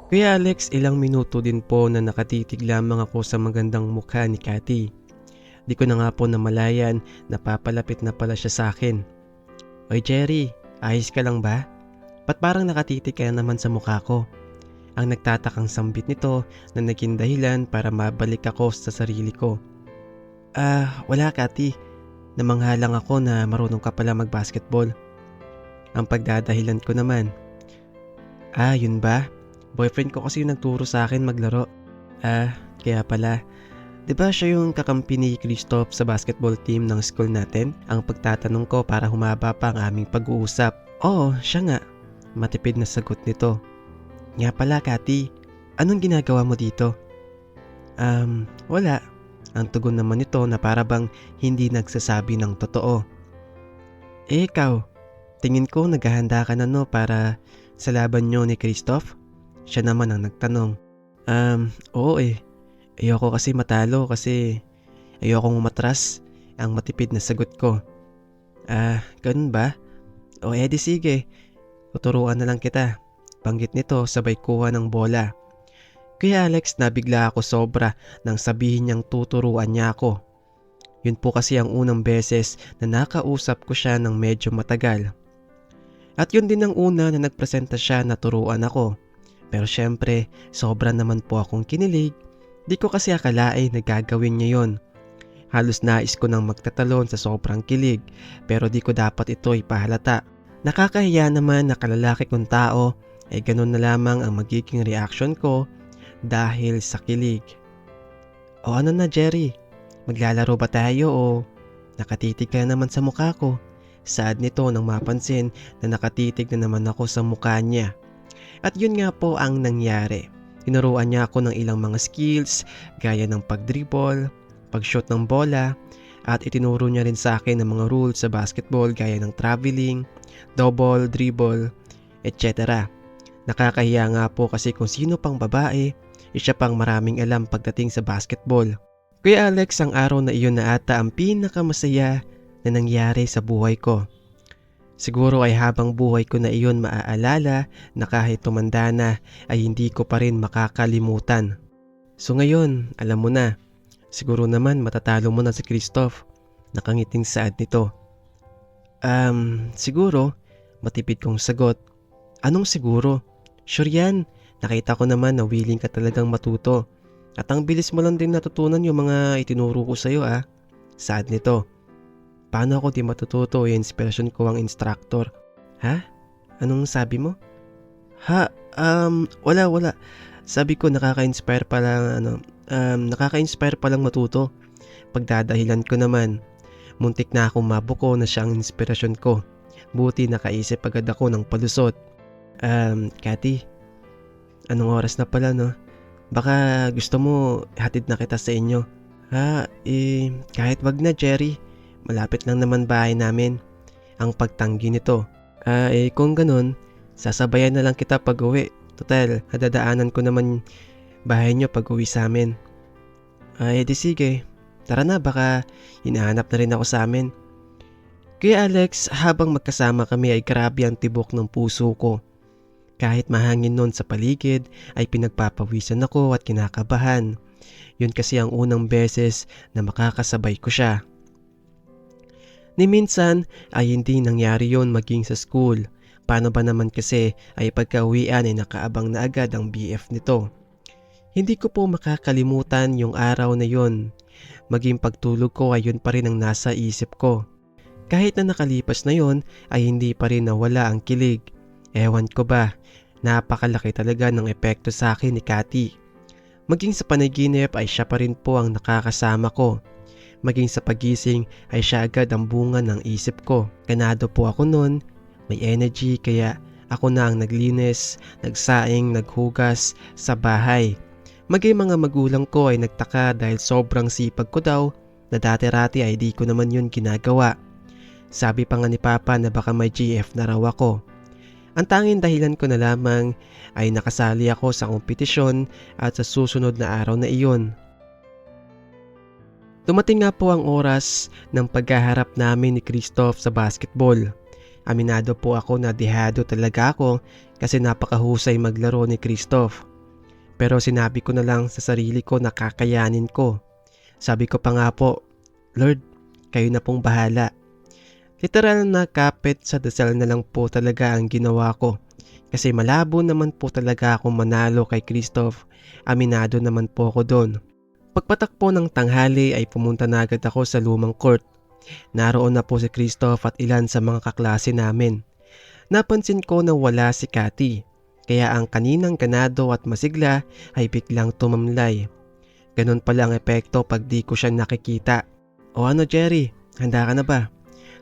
Kuya Alex, ilang minuto din po na nakatitig lamang ako sa magandang mukha ni Cathy. Di ko na nga po namalayan na papalapit na pala siya sa akin. Oy Jerry, ayos ka lang ba? Ba't parang nakatitig ka na naman sa mukha ko? Ang nagtatakang sambit nito na naging dahilan para mabalik ako sa sarili ko. Wala Cathy. Namangha lang ako na marunong ka pala mag-basketball. Ang pagdadahilan ko naman. Yun ba? Boyfriend ko kasi yung nagturo sa akin maglaro. Kaya pala. 'Di ba siya yung kakampi ni Christoph sa basketball team ng school natin? Ang pagtatanong ko para humaba pa ang aming pag-uusap. Oo, siya nga. Matipid na sagot nito. Nga pala, Cathy. Anong ginagawa mo dito? Wala. Ang tugon naman nito na para bang hindi nagsasabi ng totoo. Ikaw, tingin ko naghahanda ka na no para sa laban nyo ni Christoph? Siya naman ang nagtanong. Oo eh. Ayoko kasi matalo kasi ayokong umatras. Ang matipid na sagot ko. Ganun ba? O edi sige. Tuturuan na lang kita. Banggit nito sabay kuha ng bola. Kuya Alex, nabigla ako sobra nang sabihin niyang tuturuan niya ako. Yun po kasi ang unang beses na nakausap ko siya ng medyo matagal. At yun din ang una na nagpresenta siya na turuan ako. Pero syempre, sobra naman po akong kinilig. Di ko kasi akalain na gagawin niya yon. Halos nais ko nang magtatalon sa sobrang kilig pero di ko dapat ito ipahalata. Nakakahiya naman na kalalaki kong tao ay ganun na lamang ang magiging reaction ko dahil sa kilig. O ano na Jerry, maglalaro ba tayo o nakatitig ka naman sa mukha ko? Sad nito nang mapansin na nakatitig na naman ako sa mukha niya. At yun nga po ang nangyari. Tinuruan niya ako ng ilang mga skills gaya ng pag-dribble, pag-shoot ng bola, at itinuro niya rin sa akin ng mga rules sa basketball gaya ng traveling, double, dribble, etc. Nakakahiya nga po kasi kung sino pang babae, siya pang maraming alam pagdating sa basketball. Kuya Alex, ang araw na iyon na ata ang pinakamasaya na nangyari sa buhay ko. Siguro ay habang buhay ko na iyon maaalala na kahit tumanda na ay hindi ko pa rin makakalimutan. So ngayon, alam mo na, siguro naman matatalo mo na si Christoph. Nakangiting saad nito. Siguro, matipid kong sagot. Anong siguro? Sure yan, nakita ko naman na willing ka talagang matuto. At ang bilis mo lang din natutunan yung mga itinuro ko sa'yo Saad nito. Paano ako di matututo yung inspirasyon ko ang instructor? Ha? Anong sabi mo? Wala. Sabi ko nakaka-inspire pa lang nakaka-inspire pa lang matuto. Pagdadahilan ko naman, muntik na akong mabuko na siya ang inspirasyon ko. Buti nakaisip agad ako ng palusot. Cathy, anong oras na pala no? Baka gusto mo hatid na kita sa inyo. Kahit wag na Jerry. Malapit lang naman bahay namin. Ang pagtanggi nito. Kung ganun, sasabayan na lang kita pag uwi. Total, nadadaanan ko naman bahay nyo pag uwi sa amin. Di sige. Tara na, baka hinahanap na rin ako sa amin. Kuya Alex, habang magkasama kami ay grabe ang tibok ng puso ko. Kahit mahangin noon sa paligid ay pinagpapawisan ako at kinakabahan. Yun kasi ang unang beses na makakasabay ko siya. Ni minsan ay hindi nangyari yon maging sa school. Paano ba naman kasi ay pagka-uwian ay nakaabang na agad ang BF nito. Hindi ko po makakalimutan yung araw na yon. Maging pagtulog ko ay yun pa rin ang nasa isip ko. Kahit na nakalipas na yon ay hindi pa rin nawala ang kilig. Ewan ko ba, napakalaki talaga ng epekto sa akin ni Cathy. Maging sa panaginip ay siya pa rin po ang nakakasama ko. Maging sa pagising ay siya agad ang bunga ng isip ko. Ganado po ako noon, may energy kaya ako na ang naglinis, nagsaing, naghugas sa bahay. Maging mga magulang ko ay nagtaka dahil sobrang sipag ko daw na dati-rati ay di ko naman yun ginagawa. Sabi pa nga ni Papa na baka may GF na raw ako. Ang tanging dahilan ko na lamang ay nakasali ako sa kompetisyon at sa susunod na araw na iyon. Dumating nga po ang oras ng paghaharap namin ni Christoph sa basketball. Aminado po ako na dehado talaga ako kasi napakahusay maglaro ni Christoph. Pero sinabi ko na lang sa sarili ko na kakayanin ko. Sabi ko pa nga po, Lord, kayo na pong bahala. Literal na kapit sa dasal na lang po talaga ang ginawa ko. Kasi malabo naman po talaga akong manalo kay Christoph. Aminado naman po ako doon. Pagpatak po ng tanghali ay pumunta na agad ako sa lumang court. Naroon na po si Christoph at ilan sa mga kaklase namin. Napansin ko na wala si Cathy. Kaya ang kaninang ganado at masigla ay biglang tumamlay. Ganun pala ang epekto pag di ko siya nakikita. O ano Jerry, handa ka na ba?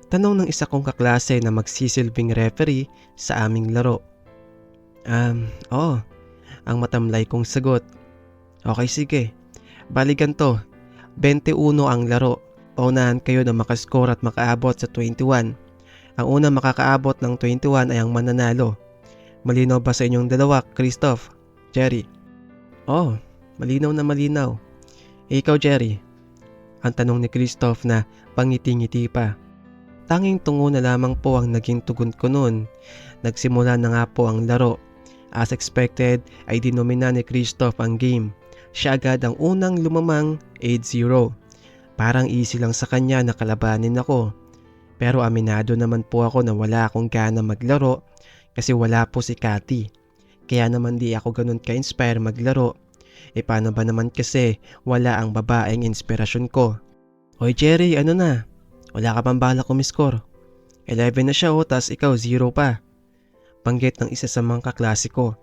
Tanong ng isa kong kaklase na magsisilbing referee sa aming laro. Oo, ang matamlay kong sagot. Okay sige, bali ganito, 21 ang laro. Unahan kayo na makascore at makaabot sa 21. Ang unang makakaabot ng 21 ay ang mananalo. Malinaw ba sa inyong dalawa, Christoph? Jerry? Oh, malinaw na malinaw. Ikaw, Jerry? Ang tanong ni Christoph na pangiti-ngiti pa. Tanging tungo na lamang po ang naging tugon ko noon. Nagsimula na nga po ang laro. As expected ay dinomina ni Christoph ang game. Siya agad ang unang lumamang 8-0. Parang easy lang sa kanya na kalabanin ako. Pero aminado naman po ako na wala akong gana maglaro kasi wala po si Cathy. Kaya naman di ako ganun ka-inspire maglaro. E paano ba naman kasi wala ang babaeng inspirasyon ko? Hoy Jerry, ano na? Wala ka pang balak kumiscore. 11 na siya tas ikaw 0 pa. Banggit ng isa sa mga kaklase ko.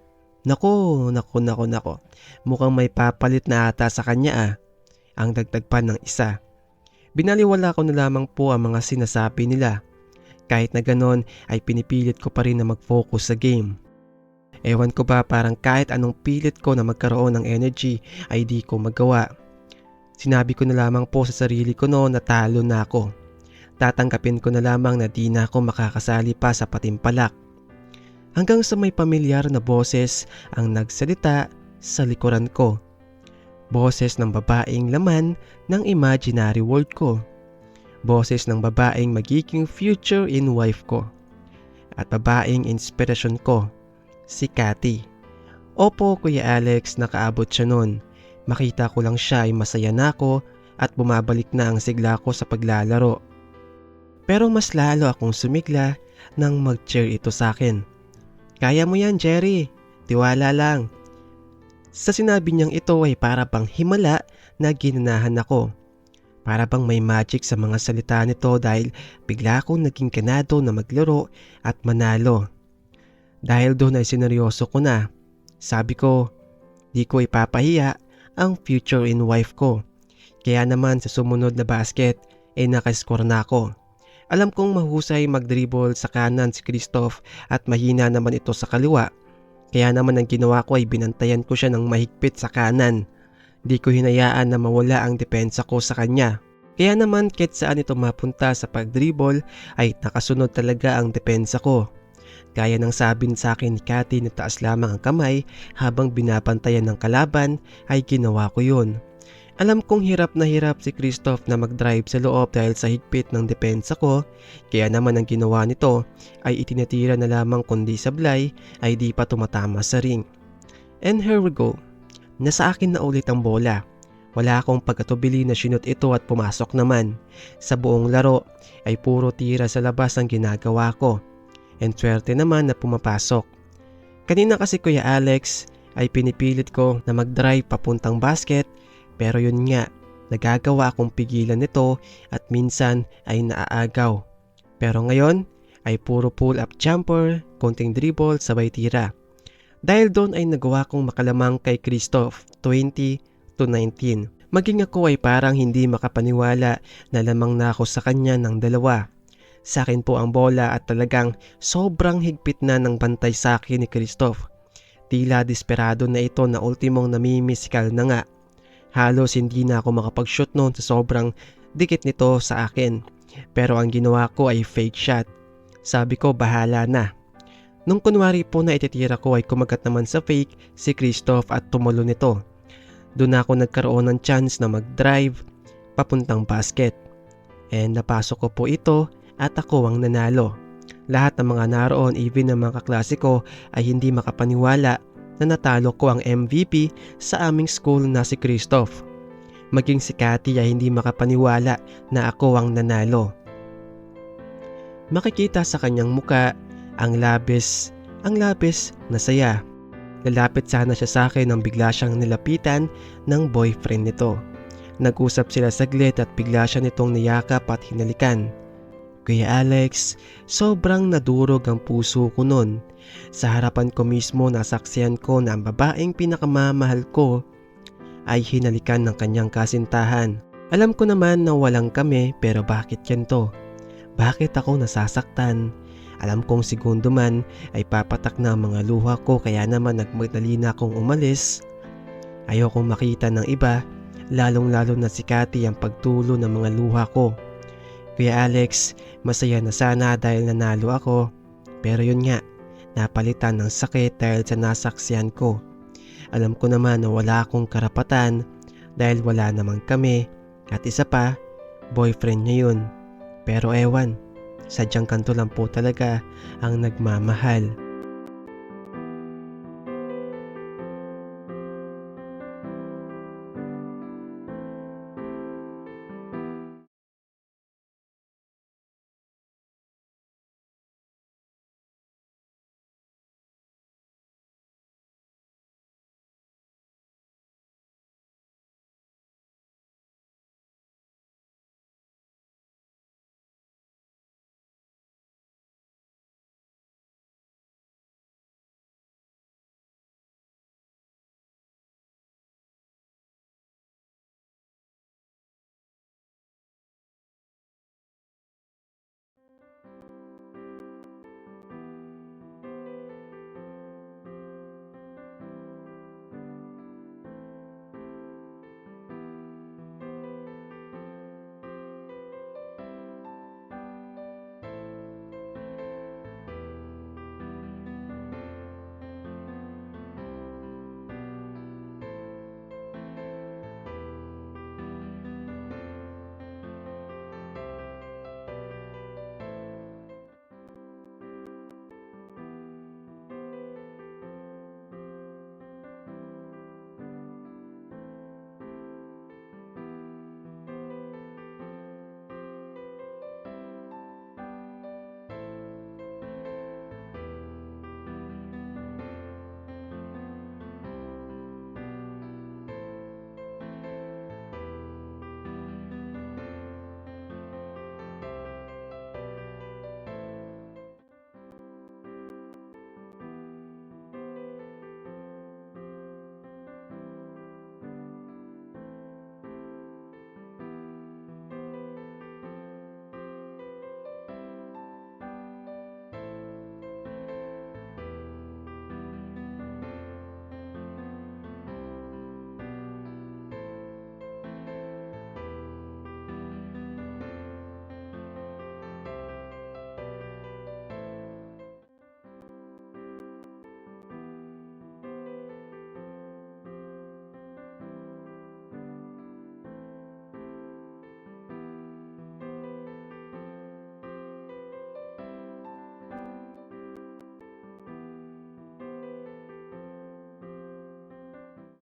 Nako. Mukhang may papalit na ata sa kanya Ang dagdag pa ng isa. Binaliwala ko na lamang po ang mga sinasabi nila. Kahit na ganon ay pinipilit ko pa rin na mag-focus sa game. Ewan ko ba parang kahit anong pilit ko na magkaroon ng energy ay di ko magawa. Sinabi ko na lamang po sa sarili ko noon na talo na ako. Tatanggapin ko na lamang na di na ako makakasali pa sa patimpalak. Hanggang sa may pamilyar na boses ang nagsalita sa likuran ko. Boses ng babaeng laman ng imaginary world ko. Boses ng babaeng magiging future in wife ko. At babaeng inspirasyon ko, si Cathy. Opo Kuya Alex, nakaabot siya nun. Makita ko lang siya ay masaya na ako at bumabalik na ang sigla ko sa paglalaro. Pero mas lalo akong sumigla nang mag-cheer ito sa akin. Kaya mo yan Jerry, tiwala lang. Sa sinabi niyang ito ay para bang himala na ginanahan ako. Para bang may magic sa mga salita nito dahil bigla akong naging ganado na maglaro at manalo. Dahil doon ay sineryoso ko na. Sabi ko, di ko ipapahiya ang future in wife ko. Kaya naman sa sumunod na basket ay nakascore na ako. Alam kong mahusay mag-dribble sa kanan si Christoph at mahina naman ito sa kaliwa. Kaya naman ang ginawa ko ay binantayan ko siya ng mahigpit sa kanan. Di ko hinayaan na mawala ang depensa ko sa kanya. Kaya naman kahit saan ito mapunta sa pag-dribble ay nakasunod talaga ang depensa ko. Gaya ng sabi sa akin ni Cathy na taas lamang ang kamay habang binabantayan ng kalaban ay ginawa ko yun. Alam kong hirap na hirap si Christoph na mag-drive sa loob dahil sa higpit ng depensa ko. Kaya naman ang ginawa nito ay itinatira na lamang kundi sablay ay di pa tumatama sa ring. And here we go. Nasa akin na ulit ang bola. Wala akong pagkatubili na sinut ito at pumasok naman. Sa buong laro ay puro tira sa labas ang ginagawa ko. And swerte naman na pumapasok. Kanina kasi Kuya Alex ay pinipilit ko na mag-drive papuntang basket pero yun nga, nagagawa akong pigilan nito at minsan ay naaagaw. Pero ngayon ay puro pull-up jumper, konting dribble, sabay tira. Dahil doon ay nagawa kong makalamang kay Christoph 20-19. Maging ako ay parang hindi makapaniwala na lamang na ako sa kanya ng dalawa. Sa akin po ang bola at talagang sobrang higpit na ng bantay sa akin ni Christoph. Tila desperado na ito na ultimong namimisikal na nga. Halos hindi na ako makapag-shoot noon sa sobrang dikit nito sa akin. Pero ang ginawa ko ay fake shot. Sabi ko bahala na. Nung kunwari po na ititira ko ay kumagat naman sa fake si Christoph at tumulo nito. Doon ako nagkaroon ng chance na mag-drive papuntang basket. And napasok ko po ito at ako ang nanalo. Lahat ng mga naroon, even ng mga kaklase ko ay hindi makapaniwala na natalo ko ang MVP sa aming school na si Christoph. Maging si Cathy ay hindi makapaniwala na ako ang nanalo. Makikita sa kanyang muka ang labis na saya. Lalapit sana siya sa akin nang bigla siyang nilapitan ng boyfriend nito. Nag-usap sila saglit at bigla siya nitong niyakap at hinalikan. Kuya Alex, sobrang nadurog ang puso ko nun. Sa harapan ko mismo nasaksihan ko na ang babaeng pinakamamahal ko ay hinalikan ng kanyang kasintahan. Alam ko naman na walang kami, pero bakit yan to? Bakit ako nasasaktan? Alam kong segundo man ay papatak na ang mga luha ko, kaya naman nagmadali na akong umalis. Ayokong makita ng iba, lalong-lalo na si Cathy ang pagtulo ng mga luha ko. Kuya Alex, masaya na sana dahil nanalo ako. Pero yun nga, napalitan ng sakit dahil sa nasaksihan ko. Alam ko naman na wala akong karapatan dahil wala naman kami, at isa pa, boyfriend niya yun. Pero ewan, sadyang kanto lang po talaga ang nagmamahal.